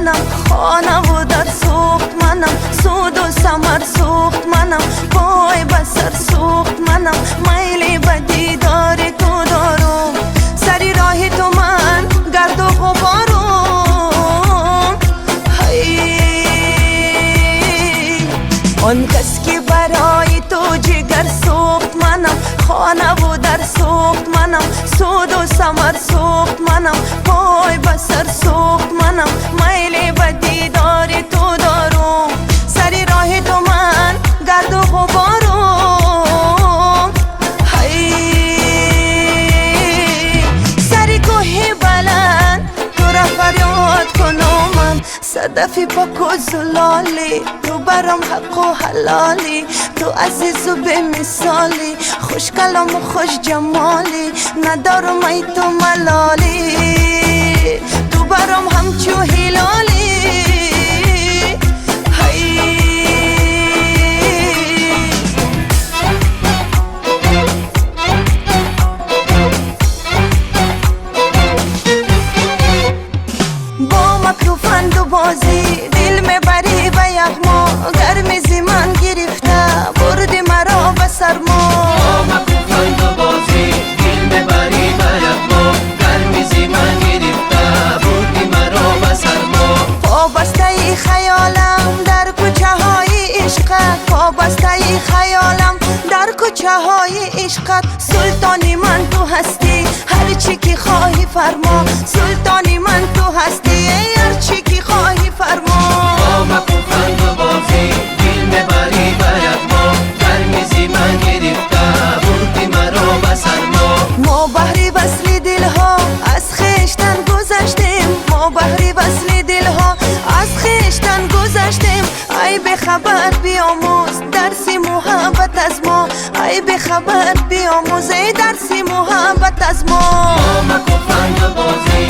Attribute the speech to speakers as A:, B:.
A: منم، خانه و در سوخت منم، سود و ثمر سوخت منم، پای بسر سوخت منم، میل به دیدار تو دارم، سری راه تو من گرد و غبارم. آن کس که برای تو جگر سوخت منم، خانه و در سوخت منم، سود و ثمر سوخت منم، پای بسر سوخت منم، میل به دیدار تو دارم، سری راه تو من گرد و غبارم. سری کوه بلند تو را فریاد کنم من، صدفی پاک و زلالی، تو برام حق و حلالی، تو عزیز و به مثالی، خوش کلام و خوش جمالی، ندارم ای تو ملالی، تو برام همچو هلالی. با مکروفند و بازی دل میبری به یغما، گرمی زمان گرفته بردی مرا به سرما.
B: با مکروفند و بازی دل میبری به یغما، گرمی زمان گرفته بردی مرا به سرما.
A: وابسته خیالم در کوچه های عشقت، وابسته خیالم در کوچه های عشقت، سلطانی من تو هستی هر چی که خواهی فرما، سلطانی من تو هستی هر چی که خواهی فرما.
B: با مکروفند و بازی دل میبری به یغما، گرمی زمان گرفته بردی مرا به سرما.
A: ما بحری وصل دلها از خویشتن گذشتیم، ما بحری وصل دلها از خویشتن گذشتیم، ای به خبر بیاموز درسی محبت از ما، ای به خبر بیاموز درسی محبت از ما.
B: با مکروفند و بازی